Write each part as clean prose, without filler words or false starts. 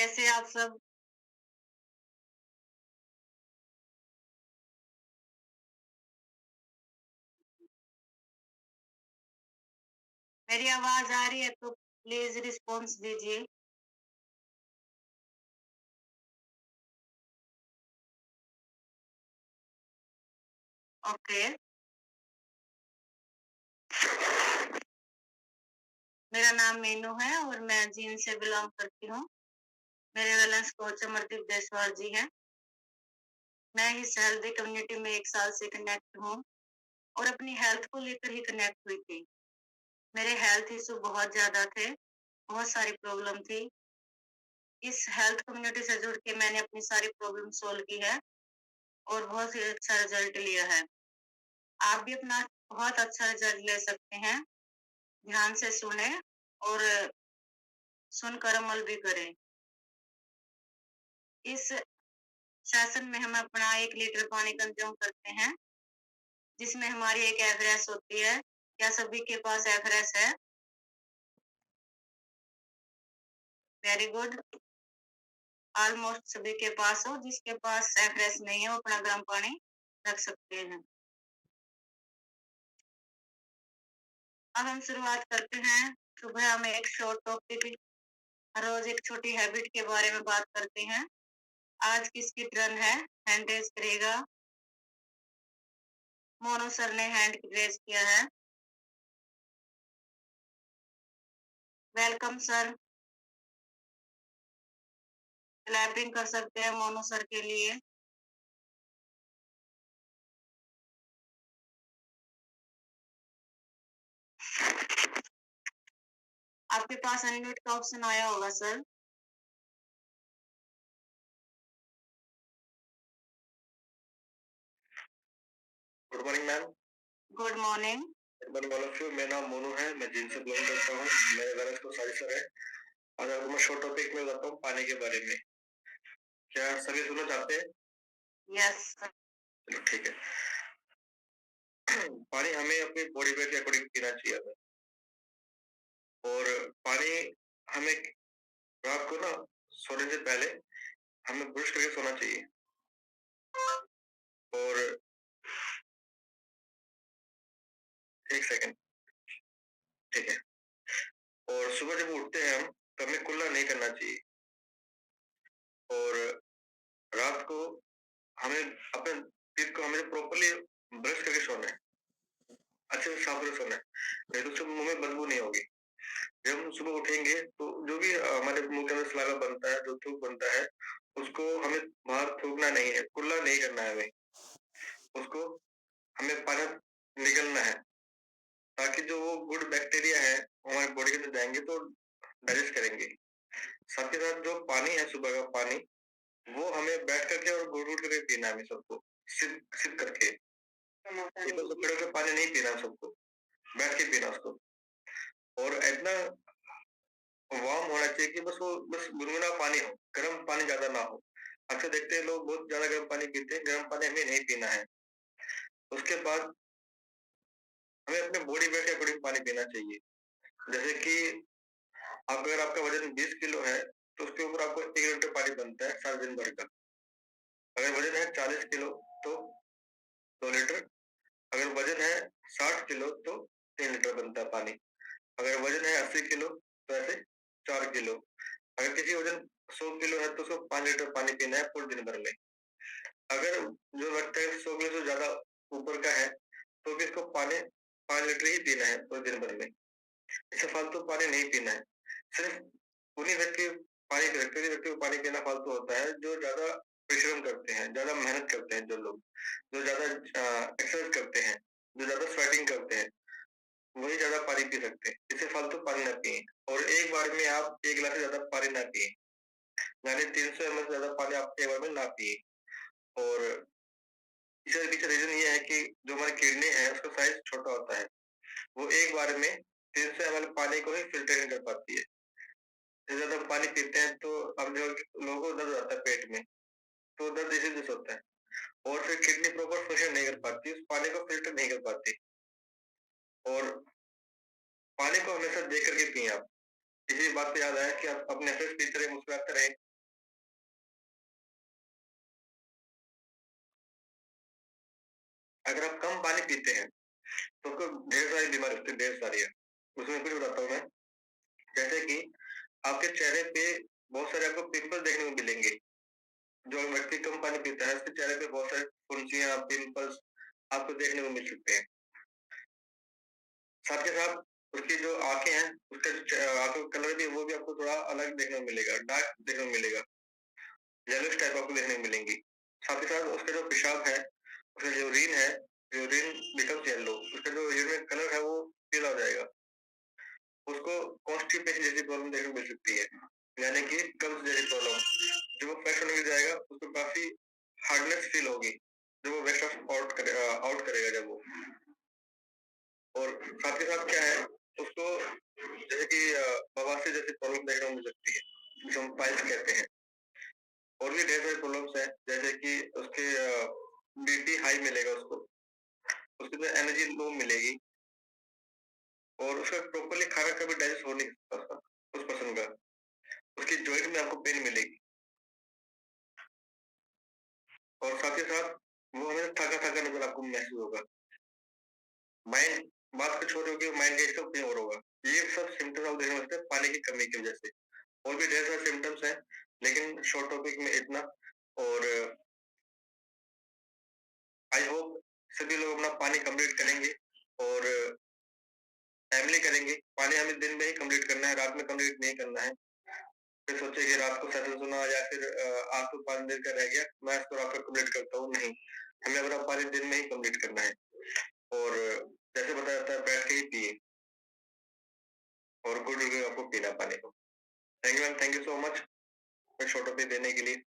कैसे आप सब? मेरी आवाज़ आ रही है तो प्लीज़ रिस्पॉन्स दीजिए। ओके, मेरा नाम मीनू है और मैं जींद से बिलॉन्ग करती हूँ। मेरे वेलनेस कोच अमरदीप देसवाल जी हैं। मैं इस हेल्दी कम्युनिटी में 1 साल से कनेक्ट हूँ और अपनी हेल्थ को लेकर ही कनेक्ट हुई थी। मेरे हेल्थ इश्यू बहुत ज़्यादा थे, बहुत सारी प्रॉब्लम थी। इस हेल्थ कम्युनिटी से जुड़ के मैंने अपनी सारी प्रॉब्लम सॉल्व की है और बहुत ही अच्छा रिजल्ट लिया है। आप भी अपना बहुत अच्छा रिजल्ट ले सकते हैं। ध्यान से सुनें और सुनकर अमल भी करें। इस सेशन में हम अपना 1 लीटर पानी कंज्यूम करते हैं, जिसमें हमारी एक एवरेज होती है। क्या सभी के पास एवरेज है? Very good. ऑलमोस्ट सभी के पास हो। जिसके पास एवरेज नहीं है, वो अपना गर्म पानी रख सकते हैं। अब हम शुरुआत करते हैं। सुबह हम एक शॉर्ट टॉपिक, हर रोज एक छोटी हैबिट के बारे में बात करते हैं। आज किसकी टर्न है? हैंड रेज करेगा। मोनू सर ने हैंड रेज किया है। Welcome sir. क्लैपिंग कर सकते हैं मोनू सर के लिए। आपके पास अनम्यूट का ऑप्शन आया होगा sir. Good morning ma'am. Good morning. Good morning all of you. मेरा नाम मोनू है, मैं जिन से बिलोंग करता हूँ। मेरे घर को सारी सर है। आज आपको मैं शॉर्ट टॉपिक में बताता हूँ पानी के बारे में। क्या सभी सुनना चाहते हैं? यस। चलो ठीक है। पानी हमें अपनी बॉडी वेट के अकॉर्डिंग पीना चाहिए हमें। और पानी हमें रात को ना सोने से पहले हमें ब्रश करके सोना चाहिए। और एक सेकंड, ठीक है। और सुबह जब उठते हैं हम, तो हमें कुल्ला नहीं करना चाहिए। और रात को हमें अपने टीथ को हमें प्रॉपर्ली ब्रश करके सोना है, अच्छे से साफ करके सोना है, नहीं तो सुबह मुंह में बदबू नहीं होगी। जब हम सुबह उठेंगे तो जो भी हमारे मुंह के अंदर सलाइवा बनता है, जो थूक बनता है, उसको हमें बाहर थूकना नहीं है, कुल्ला नहीं करना है हमें। उसको हमें बाहर निकलना है, ताकि जो वो गुड बैक्टीरिया है वो हमारे बॉडी के अंदर जाएंगे तो डाइजेस्ट करेंगे। साथ ही साथ जो पानी है, सुबह का पानी, वो हमें बैठ करके और घूट घूट करके पीना है हमें सबको, सिप सिप करके। ये तो खड़े होकर पानी नहीं पीना सबको, बैठ के पीना उसको। और इतना वार्म होना चाहिए कि बस गुनगुना पानी हो, गर्म पानी ज्यादा ना हो। अक्सर देखते हैं लोग बहुत ज्यादा गर्म पानी पीते हैं, गर्म पानी हमें नहीं पीना है। उसके बाद हमें अपने बॉडी वेट के अकॉर्डिंग पानी पीना चाहिए। जैसे कि अगर आपका वजन 20 किलो है तो उसके ऊपर आपको 1 लीटर पानी बनता है सारा दिन भर का। अगर वजन है 40 किलो तो 2 लीटर। अगर वजन है 60 किलो तो 3 लीटर बनता है पानी। अगर वजन है 80 किलो तो ऐसे 4 किलो। अगर किसी वजन 100 किलो है तो उसको 5 लीटर पानी पीना है पूरे दिन भर में। अगर जो लगता है 100 किलो से ज्यादा ऊपर का है तो भी इसको पानी 5 लीटर ही पीना है पूरे दिन भर में। इससे फालतू पानी नहीं पीना है। सिर्फ उन्हीं व्यक्ति को पानी पीना फालतू होता है जो ज्यादा परिश्रम करते हैं, ज्यादा मेहनत करते हैं, जो लोग जो ज्यादा एक्सरसाइज करते हैं, जो ज्यादा स्वेटिंग करते हैं, वही ज्यादा पानी पी सकते हैं। इससे फालतू पानी ना पिए। और एक बार में आप 1 गिलास से ज्यादा पानी ना पिए, यानी 300 ml से ज्यादा पानी आप एक बार में ना पिए। और इसके पीछे रीजन ये है कि जो हमारी किडनी है उसका साइज छोटा होता है, वो एक बार में 300 ml पानी को ही फिल्टर नहीं कर पाती है। ज्यादा पानी पीते हैं तो अब जो लोगों को दर्द आता है पेट में, तो दर्द इसी वजह से होता है। और फिर किडनी प्रॉपर फंक्शन नहीं कर पाती, उस पानी को फिल्टर नहीं कर पाती। और पानी को हमेशा देख करके पिए आप। इसी बात पे याद आया कि आप अपने फेस पीते रहे, मुस्कुराते रहे, अगर आप कम पानी पीते हैं तो आपको ढेर सारी बीमारी होती है, ढेर सारी है। उसमें कुछ बताता हूँ मैं, जैसे कि आपके चेहरे पे बहुत सारे आपको पिंपल देखने को मिलेंगे। जो व्यक्ति कम पानी पीता है उसके चेहरे पे बहुत सारे फुंसियाँ, पिंपल्स आपको देखने को मिल सकते हैं। साथ के साथ उसकी जो आँखें हैं, उसका जो आँखों का कलर भी है वो भी आपको थोड़ा अलग देखने को मिलेगा, डार्क देखने को मिलेगा, येलोइश टाइप आपको देखने को मिलेंगी। साथ ही साथ उसका जो पेशाब है, उसका जो यूरिन है, यूरिन बिकम्स येलो, उसका जो यूरिन कलर है वो पीला हो जाएगा। उसको कॉन्स्टिपेशन जैसी प्रॉब्लम देखने को मिल सकती है, यानी कि कब्ज जैसी प्रॉब्लम। जब वो फ्रेश होने जाएगा उसको काफी हार्डनेस फील होगी, जब वो वेस्ट आउट करेगा जब वो। और साथ के साथ क्या है, उसको जैसे कि बवासीर जैसी प्रॉब्लम देखने को मिल सकती है, जिसे हम पाइल्स कहते हैं। और भी ढेर सारी प्रॉब्लम्स हैं, जैसे कि उसके बीपी हाई मिलेगा उसको, उसके अंदर एनर्जी लो मिलेगी, और उसका प्रॉपरली खाना कभी डाइजेस्ट हो नहीं सकता उसका, उस पर्सन का। उसकी जॉइंट में आपको पेन मिलेगी, और साथ ही साथ वो हमें थका थका नजर आपको महसूस होगा। माइंड बात को छोड़ के माइंड का एकदम कहीं और होगा। ये सब सिम्टम्स आप देखने लगते हैं पानी की कमी की वजह से। और भी ढेर सारे सिम्टम्स हैं, लेकिन शॉर्ट टॉपिक में इतना। और आई होप सभी लोग अपना पानी कंप्लीट करेंगे, और टाइमली करेंगे। पानी हमें दिन में ही कंप्लीट करना है, रात में कंप्लीट नहीं करना है। फिर सोचे कि रात को सेशन सुना या फिर आज तो पानी देर का रह गया, मैं इसको रात को कंप्लीट करता हूँ। नहीं, हमें अपना पानी दिन में ही कंप्लीट करना है। और जैसे बताया जाता है, बैठ के ही पिए, और गुड रिव्यू आपको पीना पानी को। Thank you ma'am, thank you so much छोटो पे देने के लिए।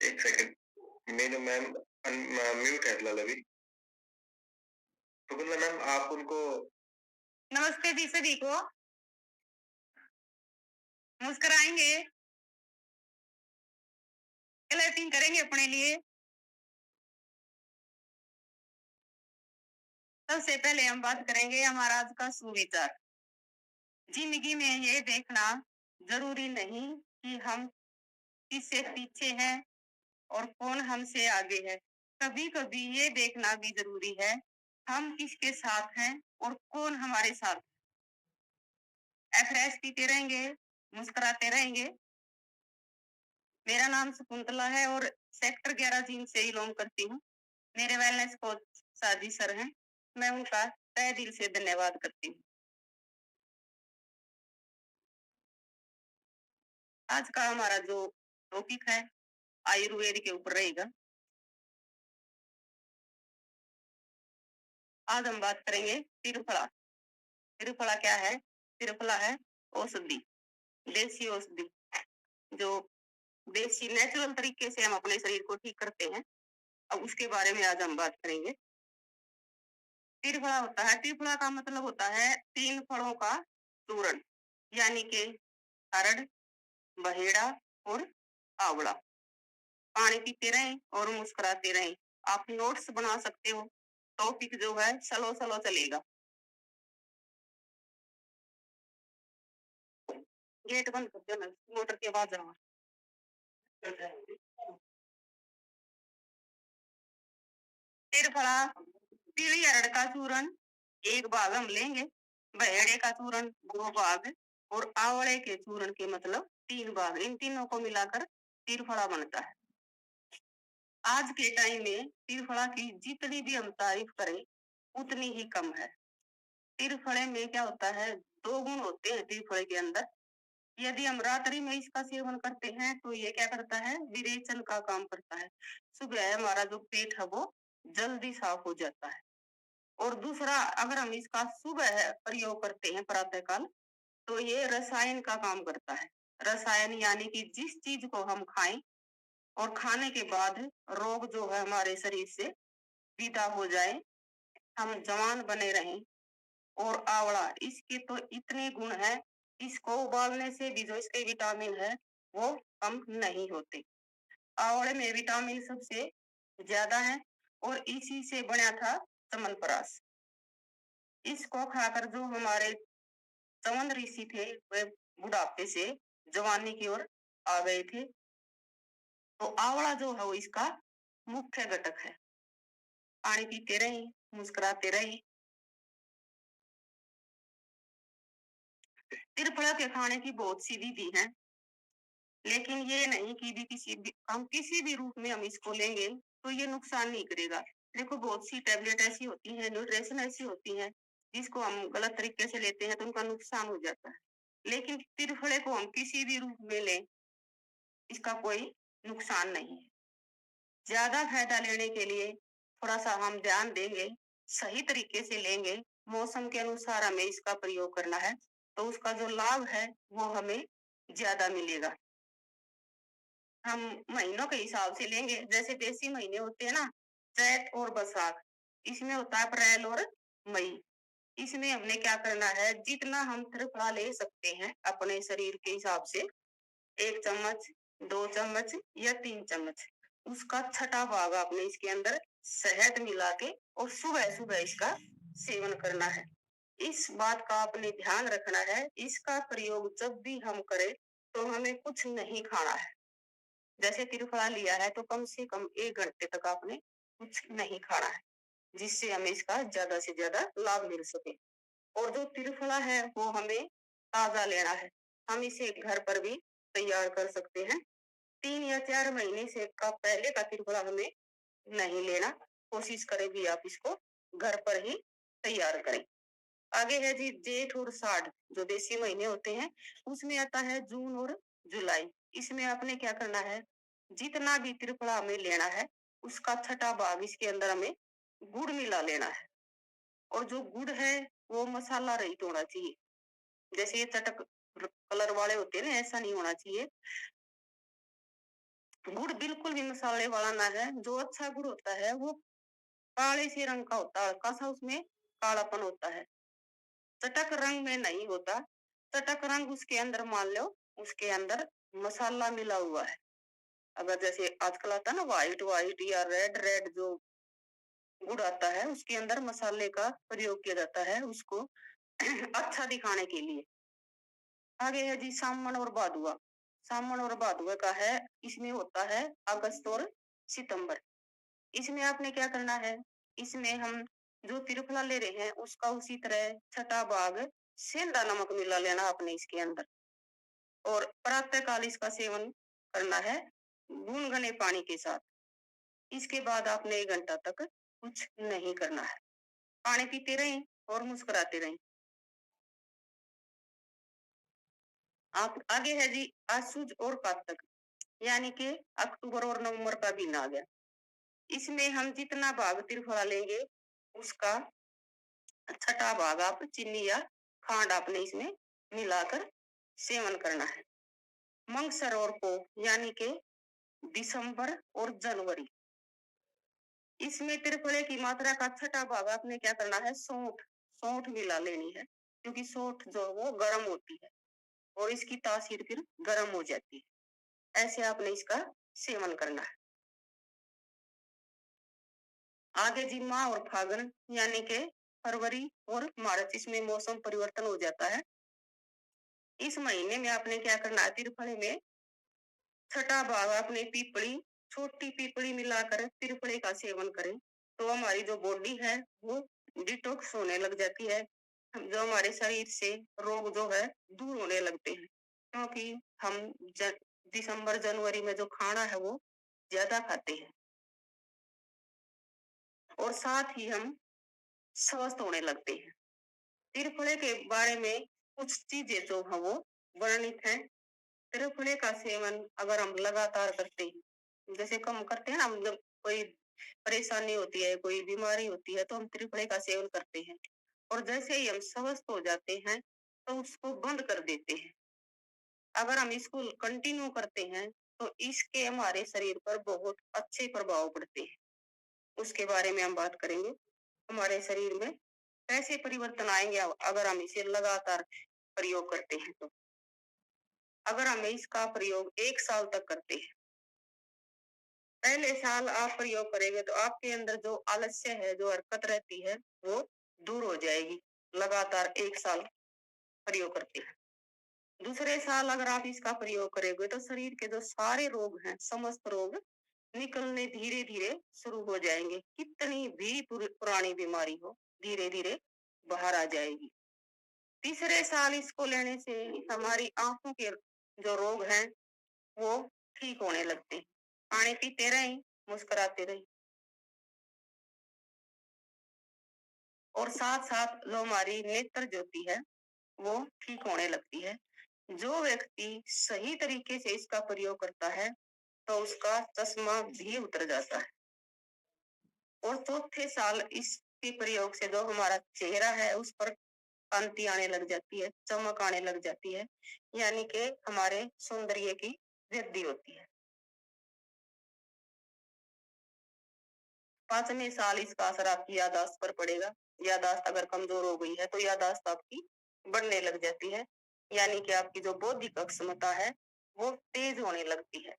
एक सेकंड, मेरे मैम म्यूट है फिलहाल अभी। सुगंधा मैम आप उनको। नमस्ते जी सभी को, मुस्कुराएंगे, क्लैपिंग करेंगे अपने लिए। सबसे पहले हम बात करेंगे हमारा आज का सुविचार। जिंदगी में ये देखना जरूरी नहीं कि हम किससे पीछे हैं और कौन हमसे आगे है। कभी कभी ये देखना भी जरूरी है हम किसके साथ हैं और कौन हमारे साथ। एफरेश पीते रहेंगे, मुस्कुराते रहेंगे। मेरा नाम शकुंतला है और सेक्टर 11 जिम से बिलोंग करती हूँ। मेरे वेलनेस कोच साजी सर हैं, मैं उनका तहे दिल से धन्यवाद करती हूँ। आज का हमारा जो टॉपिक है आयुर्वेद के ऊपर रहेगा। आज हम बात करेंगे त्रिफला। त्रिफला क्या है? त्रिफला है औषधि, देसी औषधि, जो देसी नेचुरल तरीके से हम अपने शरीर को ठीक करते हैं। अब उसके बारे में आज हम बात करेंगे। त्रिफला होता है, त्रिफला का मतलब होता है 3 फलों का चूर्ण, यानी कि हरड़, बहेड़ा और आंवला। पानी पीते रहें और मुस्कुराते रहें। आप नोट्स बना सकते हो, टॉपिक जो है स्लो स्लो चलेगा। गेट बंद कर देना, मोटर की आवाज आ। त्रिफला, पीली अरड़ का चूर्ण 1 भाग हम लेंगे, बहेड़े का चूर्ण 2 भाग और आंवले के चूर्ण के मतलब 3 भाग। इन तीनों को मिलाकर त्रिफला बनता है। आज के टाइम में त्रिफला की जितनी भी हम तारीफ करें उतनी ही कम है। त्रिफले में क्या होता है, 2 गुण होते हैं त्रिफले के अंदर। यदि हम रात्रि में इसका सेवन करते हैं तो ये क्या करता है, विरेचन का काम करता है। सुबह हमारा जो पेट है वो जल्दी साफ हो जाता है। और दूसरा, अगर हम इसका सुबह प्रयोग करते हैं प्रातः काल, तो ये रसायन का काम करता है। रसायन यानी कि जिस चीज को हम खाएं और खाने के बाद रोग जो है हमारे शरीर से विदा हो जाए, हम जवान बने रहें। और आंवला, इसके तो इतने गुण हैं, इसको उबालने से भी जो इसके विटामिन है वो कम नहीं होते। आंवले में विटामिन सबसे ज्यादा है और इसी से बना था चमनप्राश। इसको खाकर जो हमारे चमन ऋषि थे, वे बुढ़ापे से जवानी की ओर आ गए थे। तो आंवला जो है वो इसका मुख्य घटक है। पानी पीते रहे, मुस्कुराते रहे। त्रिफला के खाने की बहुत सी विधि है, लेकिन ये नहीं कि हम किसी भी रूप में हम इसको लेंगे तो ये नुकसान नहीं करेगा। देखो, बहुत सी टैबलेट ऐसी होती है, न्यूट्रिशन ऐसी होती है, जिसको हम गलत तरीके से लेते हैं तो उनका नुकसान हो जाता है। लेकिन त्रिफले को हम किसी भी रूप में लें, इसका कोई नुकसान नहीं है। ज्यादा फायदा लेने के लिए थोड़ा सा हम ध्यान देंगे, सही तरीके से लेंगे, मौसम के अनुसार हमें इसका प्रयोग करना है, तो उसका जो लाभ है वो हमें ज्यादा मिलेगा। हम महीनों के हिसाब से लेंगे, जैसे देसी महीने होते हैं ना, चैत और बैसाख, इसमें होता है अप्रैल और मई। इसमें हमने क्या करना है, जितना हम त्रिफला ले सकते हैं अपने शरीर के हिसाब से, 1 चम्मच, 2 चम्मच या 3 चम्मच, उसका छठा भाग आपने इसके अंदर शहद मिला के और सुबह सुबह इसका सेवन करना है। इस बात का आपने ध्यान रखना है, इसका प्रयोग जब भी हम करें तो हमें कुछ नहीं खाना है। जैसे त्रिफला लिया है तो कम से कम 1 घंटे तक आपने कुछ नहीं खाना है, जिससे हमें इसका ज्यादा से ज्यादा लाभ मिल सके। और जो त्रिफला है वो हमें ताजा लेना है। हम इसे घर पर भी तैयार कर सकते हैं। 3 या 4 महीने से का पहले का त्रिफला हमें नहीं लेना। कोशिश करें भी आप इसको घर पर ही तैयार करें। आगे है जी जेठ और साठ, जो देसी महीने होते हैं, उसमें आता है जून और जुलाई। इसमें आपने क्या करना है, जितना भी त्रिफला हमें लेना है उसका छठा भाग इसके अंदर हमें गुड़ मिला लेना है। और जो गुड़ है वो मसाला रहित होना चाहिए। जैसे ये चटक कलर वाले होते हैं ना, ऐसा नहीं होना चाहिए। गुड़ बिल्कुल भी मसाले वाला ना है। जो अच्छा गुड़ होता है वो काले से रंग का होता है, हल्का सा उसमें कालापन होता है, चटक रंग में नहीं होता। चटक रंग उसके अंदर मान लो उसके अंदर मसाला मिला हुआ है। अगर जैसे आजकल आता है ना व्हाइट व्हाइट या रेड रेड जो गुड़ आता है, उसके अंदर मसाले का प्रयोग किया जाता है उसको अच्छा दिखाने के लिए। आगे है जी सामन और भादुआ। सामन और भादुआ का है, इसमें होता है अगस्त और सितंबर। इसमें आपने क्या करना है, इसमें हम जो त्रिफला ले रहे हैं उसका उसी तरह छठा भाग सेंधा नमक मिला लेना आपने इसके अंदर। और प्रातःकाल इसका सेवन करना है गुनगुने पानी के साथ। इसके बाद आपने 1 घंटा तक कुछ नहीं करना है, पानी पीते रहें और मुस्कुराते रहें। आप आगे है जी आशुज और कात्तक, यानी कि अक्टूबर और नवंबर का महीना आ गया। इसमें हम जितना भाग त्रिफला लेंगे उसका छठा भाग आप चीनी या खांड आपने इसमें मिलाकर सेवन करना है। मंगसर और पो, यानी कि दिसंबर और जनवरी, इसमें त्रिफले की मात्रा का छठा भाग आपने क्या करना है, सौंठ सौंठ मिला लेनी है, क्योंकि सौंठ जो वो गर्म होती है और इसकी तासीर फिर गर्म हो जाती है। ऐसे आपने इसका सेवन करना है। आगे जी माह और फागुन, यानी कि फरवरी और मार्च, इसमें मौसम परिवर्तन हो जाता है। इस महीने में आपने क्या करना है, त्रिफले में छठा भाग आपने पीपड़ी, छोटी पीपड़ी मिलाकर त्रिफले का सेवन करें तो हमारी जो बॉडी है वो डिटॉक्स होने लग जाती है। जो हमारे शरीर से रोग जो है दूर होने लगते हैं, क्योंकि हम दिसंबर जनवरी में जो खाना है वो ज्यादा खाते हैं और साथ ही हम स्वस्थ होने लगते हैं। त्रिफले के बारे में कुछ चीजें जो है वो वर्णित है। त्रिफले का सेवन अगर हम लगातार करते हैं, जैसे कम करते हैं ना, हम जब कोई परेशानी होती है, कोई बीमारी होती है तो हम त्रिफले का सेवन करते हैं, और जैसे ही हम स्वस्थ हो जाते हैं तो उसको बंद कर देते हैं। अगर हम इसको कंटिन्यू करते हैं तो इसके हमारे शरीर पर बहुत अच्छे प्रभाव पड़ते हैं। उसके बारे में हम बात करेंगे, हमारे शरीर में कैसे परिवर्तन आएंगे अगर हम इसे लगातार प्रयोग करते हैं तो। अगर हम इसका प्रयोग 1 साल तक करते हैं, पहले साल आप प्रयोग करेंगे तो आपके अंदर जो आलस्य है, जो हरकत रहती है, वो दूर हो जाएगी लगातार 1 साल प्रयोग करते हैं। दूसरे साल अगर आप इसका प्रयोग करेंगे तो शरीर के जो सारे रोग हैं, समस्त रोग निकलने धीरे धीरे शुरू हो जाएंगे। कितनी भी पुरानी बीमारी हो, धीरे धीरे बाहर आ जाएगी। तीसरे साल इसको लेने से हमारी आंखों के जो रोग हैं वो ठीक होने लगते हैं। पानी पीते रहें, मुस्कुराते रहें। और साथ साथ जो हमारी नेत्र ज्योति है वो ठीक होने लगती है। जो व्यक्ति सही तरीके से इसका प्रयोग करता है तो उसका चश्मा भी उतर जाता है। और चौथे साल इसके प्रयोग से जो हमारा चेहरा है उस पर कांति आने लग जाती है, चमक आने लग जाती है, यानी कि हमारे सौंदर्य की वृद्धि होती है। 5वें साल इसका असर आपकी याददाश्त पर पड़ेगा। याददाश्त अगर कमजोर हो गई है तो याददाश्त आपकी बढ़ने लग जाती है, यानी कि आपकी जो बौद्धिक क्षमता है वो तेज होने लगती है।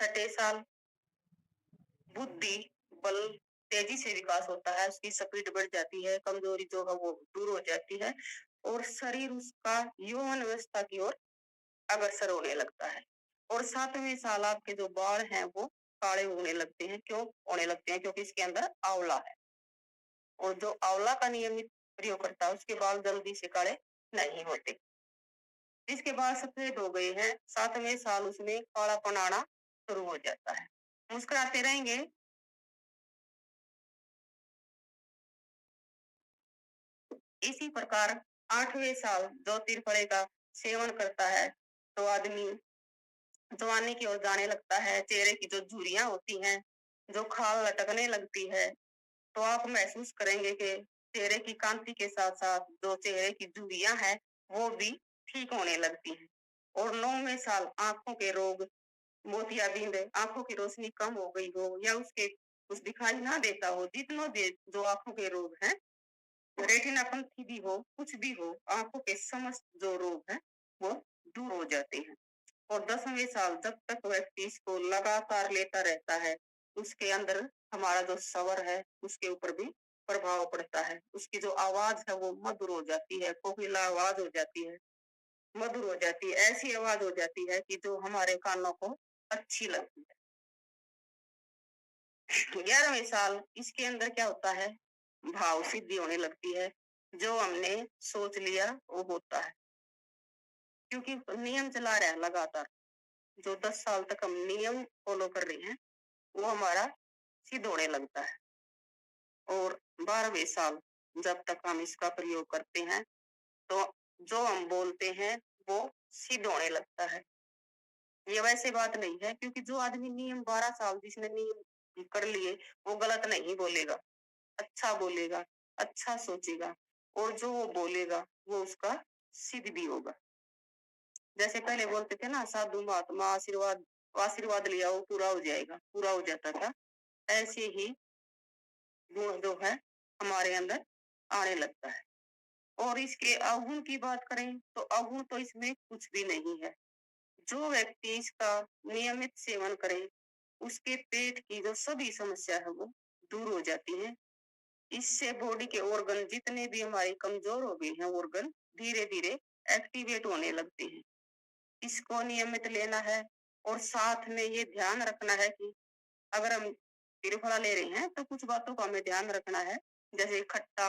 6ठे साल बुद्धि बल तेजी से विकास होता है, उसकी स्पीड बढ़ जाती है, कमजोरी जो है वो दूर हो जाती है और शरीर उसका यौवन अवस्था की ओर अग्रसर होने लगता है। और 7वें साल आपके जो बाल हैं वो काले होने लगते हैं। क्यों होने लगते हैं? क्योंकि इसके अंदर आंवला है और जो आंवला का नियमित प्रयोग करता है उसके बाल जल्दी से काले नहीं होते। जिसके बाल सफेद हो गए हैं 7वें साल उसमें कालापन आना शुरू हो जाता है। मुस्कुराते रहेंगे। इसी प्रकार 8वें साल जो त्रिफले का सेवन करता है तो आदमी जवानी की ओर जाने लगता है। चेहरे की जो झुर्रियां होती हैं, जो खाल लटकने लगती है, तो आप महसूस करेंगे कि चेहरे की कांति के साथ साथ जो चेहरे की झुर्रियां हैं वो भी ठीक होने लगती हैं। और 9वें साल आंखों के रोग, मोतियाबिंद, आंखों की रोशनी कम हो गई हो या उसके कुछ दिखाई ना देता हो, जितनों भी जो आंखों के रोग हैं, रेटिनापंथी भी हो, कुछ भी हो, आंखों के समस्त जो रोग हैं वो दूर हो जाते हैं। और 10वें साल जब तक व्यक्ति इसको लगातार लेता रहता है उसके अंदर हमारा जो स्वर है उसके ऊपर भी प्रभाव पड़ता है। उसकी जो आवाज है वो मधुर हो जाती है, कोकिला आवाज हो जाती है, मधुर हो जाती है, ऐसी आवाज हो जाती है कि जो हमारे कानों को अच्छी लगती है। 11वें साल इसके अंदर क्या होता है? भाव सिद्धि होने लगती है। जो हमने सोच लिया वो होता है, क्योंकि नियम चला रहा है लगातार। जो 10 साल तक हम नियम फॉलो कर रहे हैं वो हमारा सिद्ध होने लगता है। और 12वें साल जब तक हम इसका प्रयोग करते हैं तो जो हम बोलते हैं वो सिद्ध होने लगता है। ये वैसे बात नहीं है, क्योंकि जो आदमी नियम 12 साल जिसने नियम कर लिए वो गलत नहीं बोलेगा, अच्छा बोलेगा, अच्छा सोचेगा और जो वो बोलेगा वो उसका सिद्ध भी होगा। जैसे पहले बोलते थे ना, साधु महात्मा आशीर्वाद आशीर्वाद लिया वो पूरा हो जाएगा, पूरा हो जाता था। ऐसे ही गुण जो है हमारे अंदर आने लगता है। और इसके अवगुण की बात करें तो अवगुण तो इसमें कुछ भी नहीं है। जो व्यक्ति इसका नियमित सेवन करे उसके पेट की जो सभी समस्या है वो दूर हो जाती है। इससे बॉडी के ऑर्गन जितने भी हमारे कमजोर हो गए हैं ऑर्गन धीरे धीरे एक्टिवेट होने लगते हैं। इसको नियमित लेना है और साथ में ये ध्यान रखना है कि अगर हम त्रिफला ले रहे हैं तो कुछ बातों का हमें ध्यान रखना है, जैसे खट्टा,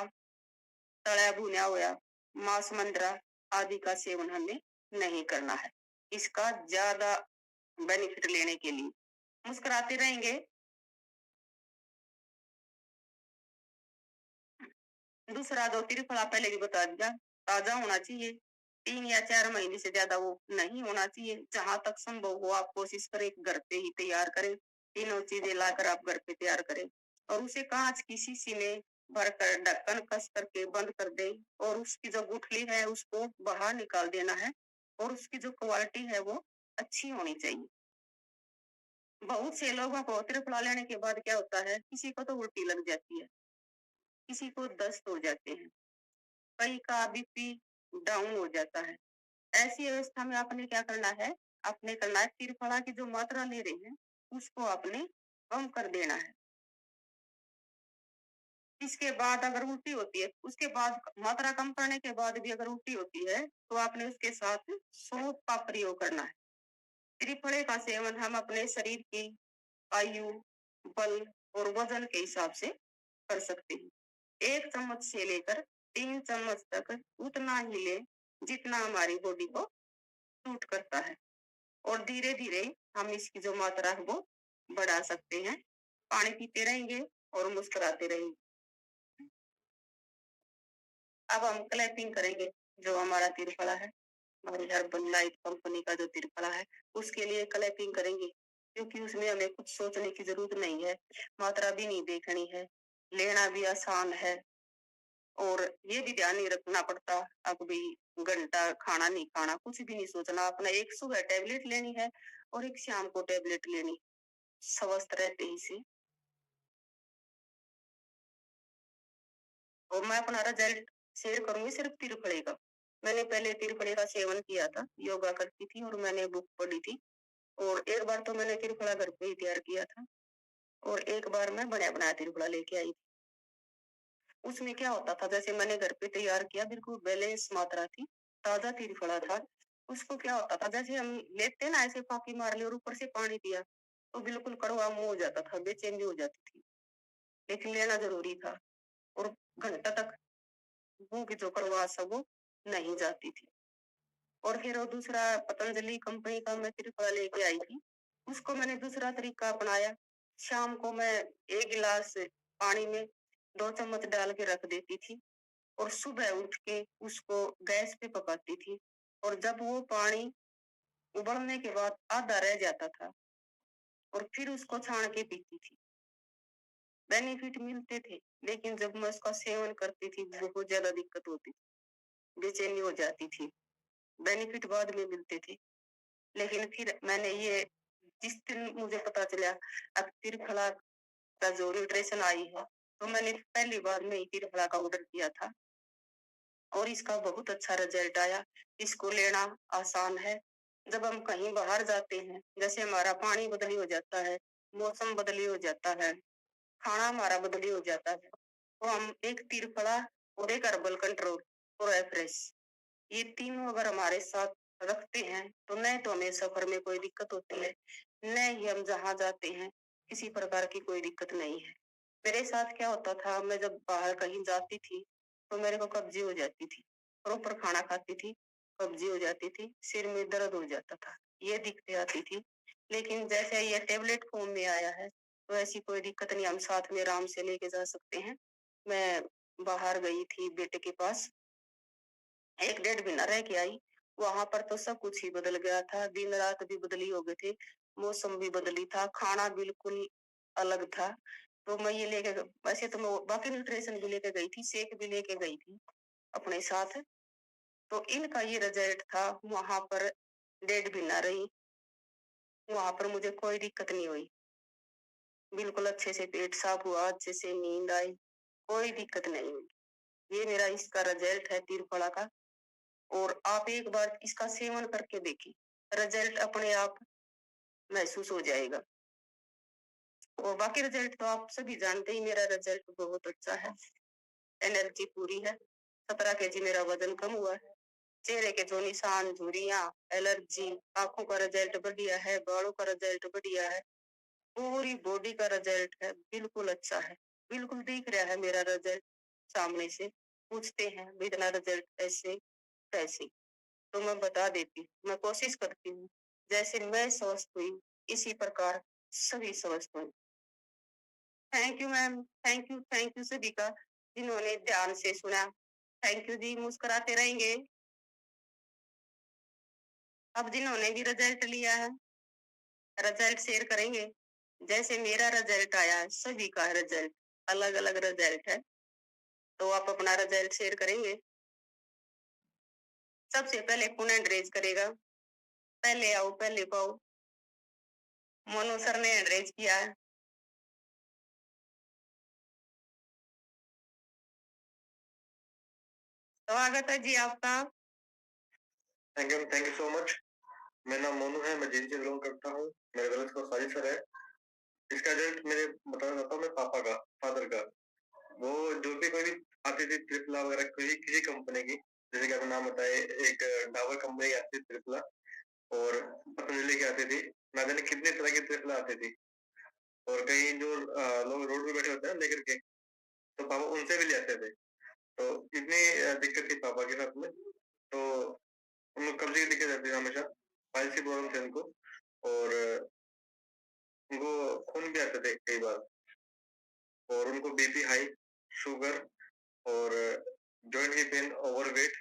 तला भुना हुआ, मांस मंद्रा आदि का सेवन हमें नहीं करना है। इसका ज्यादा बेनिफिट लेने के लिए मुस्कुराते रहेंगे। दूसरा जो त्रिफला पहले भी बता दिया, ताजा होना चाहिए। 3 या 4 महीने से ज्यादा वो नहीं होना चाहिए। जहां तक संभव हो आप कोशिश करें घर पे ही तैयार करें। तीनों चीजें लाकर आप घर पे तैयार करें और उसे कांच की शीशी में भरकर ढक्कन कस करके बंद कर दें और उसकी जो गुठली है उसको बाहर निकाल देना है और उसकी जो क्वालिटी है वो अच्छी होनी चाहिए। बहुत से लोगों को त्रिफला लेने के बाद क्या होता है, किसी को तो उल्टी लग जाती है, किसी को दस्त हो जाते हैं, कई का बीपी डाउन हो जाता है। ऐसी अवस्था में आपने क्या करना है? आपने करना है त्रिफला की जो मात्रा ले रहे हैं उसको आपने कम कर देना है। इसके बाद अगर उल्टी होती है, उसके बाद मात्रा कम करने के बाद भी अगर उल्टी होती है, तो आपने उसके साथ सौंफ का प्रयोग करना है। त्रिफले का सेवन हम अपने शरीर की आयु, बल और वजन के हिसाब से कर सकते हैं। 1 चम्मच से लेकर 3 चम्मच तक उतना ही लें, जितना हमारी बॉडी को सूट करता है और धीरे-धीरे हम इसकी जो मात्रा है वो बढ़ा सकते हैं। पानी पीते रहेंगे और मुस्कुराते रहेंगे। अब हम क्लैपिंग करेंगे, जो हमारा त्रिफला है, हमारी हर्बल लाइफ कंपनी का जो त्रिफला है, उसके लिए क्लैपिंग करेंगे, क्योंकि उसमें हमें कुछ सोचने की ज़रूरत नहीं है, मात्रा भी नहीं देखनी है, लेना भी आसान है और ये भी ध्यान नहीं रखना पड़ता, अब भी घंटा खाना नहीं खाना, कुछ भी नहीं सोचना, अपना एक सुबह टैबलेट लेनी है और एक शाम को टैबलेट लेनी, स्वस्थ रहते ही से। और मैं अपना रिजल्ट शेयर करूँगी सिर्फ़ त्रिफले का। मैंने पहले त्रिफले का सेवन किया था, योगा करती थी और मैंने बुक पढ़ी थी और एक बार तो मैंने त्रिफला घर पे ही तैयार किया था और एक बार मैं बना-बनाया त्रिफला लेके आई। उसमें क्या होता था, जैसे मैंने घर पे तैयार किया, बिल्कुल बैलेंस मात्रा थी, ताज़ा त्रिफला था। उसको क्या होता था, जैसे हम लेते ना ऐसे फाँकी मार ली और ऊपर से पानी पिया, तो बिल्कुल कड़वा मुँह हो जाता था, बेचैनी हो जाती थी। लेकिन लेना ज़रूरी था और घंटा तक मुँह की जो कड़वाहट है वो नहीं जाती थी। और फिर वो दूसरा पतंजलि कंपनी का मैं त्रिफला लेके आई थी। उसको मैंने दूसरा तरीका अपनाया। शाम को मैं 1 गिलास पानी में 2 चम्मच डाल के रख देती थी और सुबह उठ के उसको गैस पे पकाती थी और जब वो पानी उबलने के बाद आधा रह जाता था और फिर उसको छान के पीती थी। बेनिफिट मिलते थे, लेकिन जब मैं उसका सेवन करती थी बहुत ज़्यादा दिक्कत होती थी, बेचैनी हो जाती थी। बेनिफिट बाद में मिलते थे। लेकिन फिर मैंने ये जिस दिन मुझे पता चला अब त्रिफला का जो न्यूट्रिशन आई है, तो मैंने पहली बार में ही त्रिफला का ऑर्डर किया था और इसका बहुत अच्छा रिजल्ट आया। इसको लेना आसान है। जब हम कहीं बाहर जाते हैं, जैसे हमारा पानी बदली हो जाता है, मौसम बदली हो जाता है, खाना हमारा बदली हो जाता है, तो हम एक त्रिफला और एक हर्बल कंट्रोल और फ्रेश, ये तीनों अगर हमारे साथ रखते हैं, तो न तो हमें सफर में कोई दिक्कत होती है, न ही हम जहाँ जाते हैं, किसी प्रकार की कोई दिक्कत नहीं है। मेरे साथ क्या होता था, मैं जब बाहर कहीं जाती थी, तो मेरे को कब्ज़ी हो जाती थी। प्रॉपर खाना खाती थी, कब्ज़ी हो जाती थी, सिर में दर्द हो जाता था, ये दिक्कतें आती थी। लेकिन जैसे ये टैबलेट फ़ॉर्म में आया है, तो ऐसी कोई दिक्कत नहीं, हम साथ में आराम से लेके जा सकते हैं। मैं बाहर गई थी बेटे के पास, 1 डेढ़ महीना रह के आई, वहाँ पर तो सब कुछ ही बदल गया था, दिन-रात भी बदली हो गए थे, मौसम भी बदली था, खाना बिल्कुल अलग था। तो मैं ये लेके ग वैसे तो मैं वो बाकी न्यूट्रिशन भी लेके गई थी, शेक भी लेके गई थी अपने साथ। तो इनका ये रिज़ल्ट था, वहाँ पर डेढ़ महीना रही, वहाँ पर मुझे कोई दिक्कत नहीं हुई। बिल्कुल अच्छे से पेट साफ हुआ, अच्छे से नींद आई, कोई दिक्कत नहीं हुई। ये मेरा इसका रिज़ल्ट है त्रिफला का। और आप एक बार इसका सेवन करके देखिए, रिजल्ट अपने आप महसूस हो जाएगा। और बाकी रिजल्ट तो आप सभी जानते ही, मेरा रिजल्ट बहुत अच्छा है, एनर्जी पूरी है, 17 केजी मेरा वजन कम हुआ है, चेहरे के जो निशान, झुर्रियाँ, एलर्जी, आँखों का रिजल्ट बढ़िया है, बालों का रिजल्ट बढ़िया है, पूरी बॉडी का रिजल्ट है, बिल्कुल अच्छा है, बिल्कुल दिख रहा है मेरा रिजल्ट सामने से। पूछते हैं, "इतना रिजल्ट कैसे? कैसे?" तो मैं बता देती हूँ, मैं कोशिश करती हूँ, जैसे मैं स्वस्थ हुई, इसी प्रकार सभी स्वस्थ हों। Thank you ma'am, thank you सभी का, जिन्होंने ध्यान से सुना। थैंक यू जी, मुस्कुराते रहेंगे। अब जिन्होंने भी रिजल्ट लिया है, रिजल्ट शेयर करेंगे। जैसे मेरा रिजल्ट आया है, सभी का रिजल्ट अलग-अलग रिजल्ट है, तो आप अपना रिजल्ट शेयर करेंगे। सबसे पहले कौन हैंड रेज़ करेगा? पहले आओ, पहले पाओ। मोनू सर ने हैंड रेज़ किया है। स्वागत है जी आपका। Thank you so much. मेरा नाम मोनू है, मैं जेएनयू से बिलॉन्ग करता हूँ। मेरा गलत का साजिश है। इसका रिजल्ट मेरे बताना चाहता हूँ मैं पापा का, फादर का। वो थी त्रिफला, और पतंजलि की आती थी, ना जाने कितने तरह की त्रिफला आती थी। और कहीं जो लोग रोड पे बैठे होते हैं ना लेकर के, तो पापा उनसे भी ले आते थे। तो इतनी दिक्कत थी पापा के साथ में, तो उनको कब्ज़ की दिक्कत रहती थी हमेशा, पाइल्स की प्रॉब्लम थी उनको, और उनको खून भी आते थे कई बार, और उनको बीपी हाई, शुगर, और जॉइंट की पेन, ओवरवेट,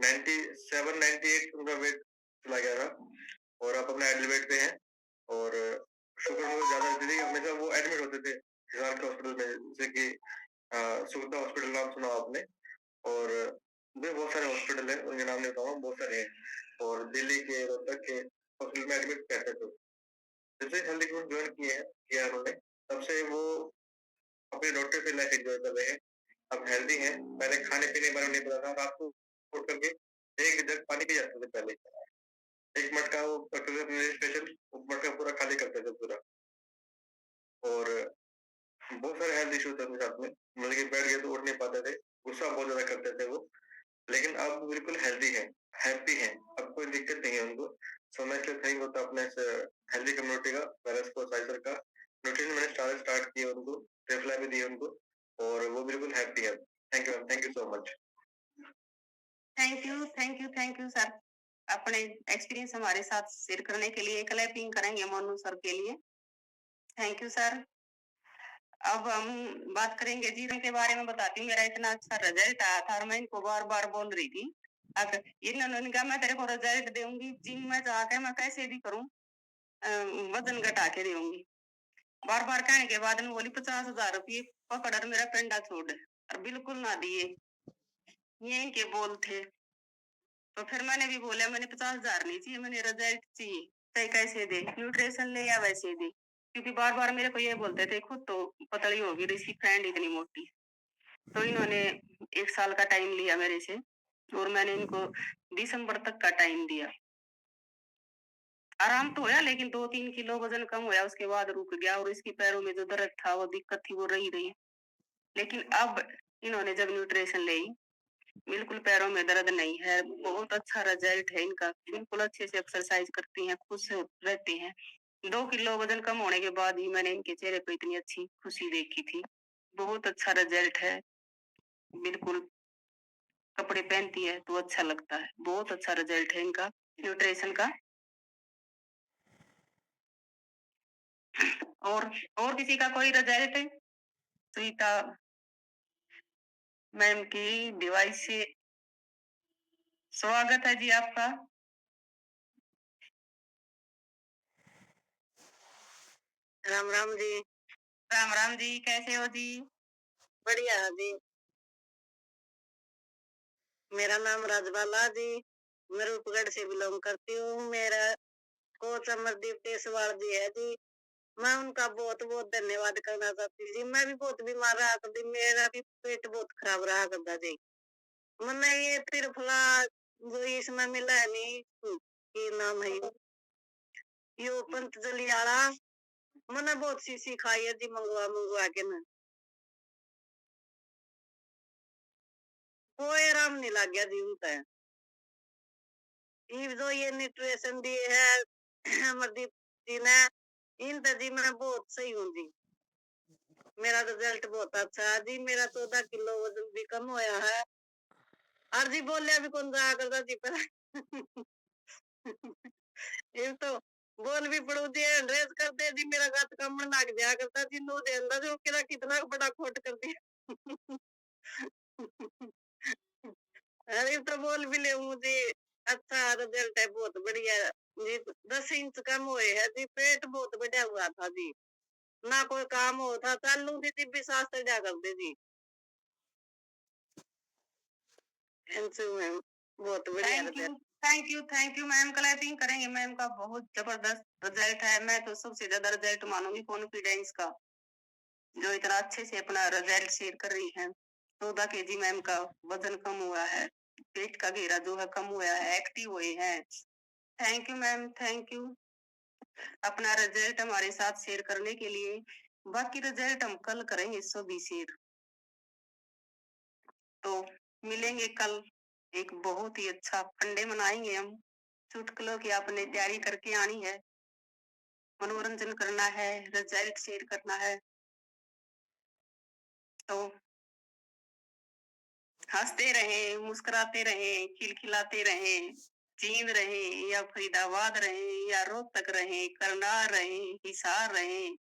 97-98 उनका वेट चला गया था, और अब अपने एडमिट बेड पे हैं, और शुगर उनको ज़्यादा रहती थी, हमेशा वो एडमिट होते थे हिसार के हॉस्पिटल में, जैसे कि सुगंधा हॉस्पिटल नाम सुना हो आपने, और भी बहुत सारे हॉस्पिटल हैं, उनके नाम नहीं बताऊँगा, बहुत सारे हैं, और दिल्ली के, रोहतक के हॉस्पिटल में एडमिट रहते थे। जब से हेल्थ इक्विपमेंट जॉइन किया उन्होंने, तब से वो अपने डॉक्टर से लाइफ एंजॉय कर रहे हैं। अब हेल्दी हैं, पहले खाने-पीने के बारे में नहीं पता था, रात को उठ करके 1 जग पानी पी जाते थे पहले। 1 मटका वो रखते थे अपने लिए स्पेशल, वो मटका पूरा खाली करते थे पूरा, और बहुत सारे हेल्थ इश्यूज थे उनके साथ में, मतलब कि बैठ गए तो उठ नहीं पाते थे, गुस्सा बहुत ज़्यादा करते थे वो, लेकिन अब बिल्कुल हेल्दी हैं, हैप्पी हैं, अब कोई दिक्कत नहीं है उनको। सो मैं इसलिए थैंक होता अपने इस हेल्दी कम्युनिटी का, पेरेंट्स को, साई सर का। न्यूट्रिशन मैंने स्टार्ट किया उनको, ट्रिफला भी दी उनको, और वो बिल्कुल हैप्पी है। Thank you ma'am, thank you so much. Thank you sir. अपने एक्सपीरियंस हमारे साथ शेयर करने के लिए क्लैपिंग करेंगे मोनू सर के लिए। Thank you sir. अब हम बात करेंगे जीवन के बारे में। बताती हूँ, मेरा इतना अच्छा रिजल्ट आया था और मैं इनको बार-बार बोल रही थी। अब इन्होंने कहा मैं तेरे को रिजल्ट दूँगी, जिम में जाके मैं कैसे भी करूँ वजन घटा के दूँगी। बार-बार कहने के बाद में बोली 50,000 रुपये पकड़ और मेरा पेंडा छोड़, और बिल्कुल ना दिए। ये इनके बोल थे। तो फिर मैंने भी बोला मैंने 50,000 नहीं चाहिए, मैंने रिजल्ट चाहिए, चाहे कैसे दे, न्यूट्रिशन ले या वैसे दे। क्योंकि बार-बार मेरे को ये बोलते थे खुद तो पतली होगी और इसकी फ्रेंड इतनी मोटी। तो इन्होंने 1 साल का टाइम लिया मेरे से, और मैंने इनको दिसंबर तक का टाइम दिया। आराम तो होया, लेकिन 2-3 किलो वज़न कम होया, उसके बाद रुक गया, और इसकी पैरों में जो दर्द था, वो दिक्कत थी, वो रही। लेकिन अब इन्होंने जब न्यूट्रिशन ली, बिल्कुल पैरों में दर्द नहीं है, बहुत अच्छा रिजल्ट है इनका, बिल्कुल अच्छे से एक्सरसाइज करती हैं, खुश रहते हैं। 2 किलो वज़न कम होने के बाद ही मैंने इनके चेहरे पे इतनी अच्छी खुशी देखी थी। बहुत अच्छा रिजल्ट है, बिल्कुल कपड़े पहनती है तो अच्छा लगता है। बहुत अच्छा रिजल्ट है इनका न्यूट्रिशन का। और और किसी का कोई रिजल्ट? सुनीता मैम की डिवाइस से स्वागत है जी आपका। राम राम जी। राम राम जी, कैसे हो जी? बढ़िया है जी। मेरा नाम राजबाला जी, मैं रूपगढ़ से बिलोंग करती हूँ। मेरा कोच अमरदीप टेसवाल जी है जी। मैं उनका बहुत बहुत धन्यवाद करना चाहती जी। मैं भी बहुत बीमार रहा करती, मेरा भी पेट बहुत खराब रहा करता जी। मैंने ये त्रिफला जो इसमें मिला है नी, ये नाम है यो पंतजलि वाला, मैंने बहुत सी खाई है जी, मंगवा मंगवा के ना, कोई आराम नहीं लग गया जी उनका। ये जो ये न्यूट्रिशन दिए है अमरदीप जी ने, इन तो जी मैं बहुत सही हूँ जी। मेरा रिजल्ट बहुत अच्छा है जी, मेरा 14 किलो वजन भी कम होया है। और जी बोलिया भी कौन रहा करता जी पर ये तो बोल भी पड़ू जी, ड्रेस करते जी मेरा गत कम नाक दिया करता जी, नो दे अंदर जो केरा कितना बड़ा खोट कर दिया। अरे तो बोल भी ले मुझे, अच्छा रिजल्ट है, बहुत बढ़िया जी। 10 इंच कम हुए है जी, पेट बहुत बढ़िया हुआ था जी, ना कोई काम होता, चल लूं थी भी सांस चढ़ा कर दे जी। मैम बहुत बढ़िया result. Thank you ma'am. Clapping करेंगे मैम का, बहुत जबरदस्त रिजल्ट है। मैं तो सबसे ज्यादा रिजल्ट मानूंगी कॉन्फिडेंस का, जो इतना अच्छे से अपना रिजल्ट शेयर कर रही है। 14 केजी मैम का वजन कम हुआ है, पेट का घेरा जो है कम हुआ है, एक्टिव हुए हैं। Thank you ma'am, thank you अपना रिजल्ट हमारे साथ शेयर करने के लिए। बाकी रिजल्ट हम कल करेंगे सभी शेयर। तो मिलेंगे कल, एक बहुत ही अच्छा फंडे मनाएंगे हम। चुटकुलों की आपने तैयारी करके आनी है, मनोरंजन करना है, रिजल्ट शेयर करना है। तो हँसते रहें, मुस्कुराते रहें, खिलखिलाते रहें, जींद रहें या फरीदाबाद रहें या रोहतक रहें, करनाल रहें, हिसार रहें,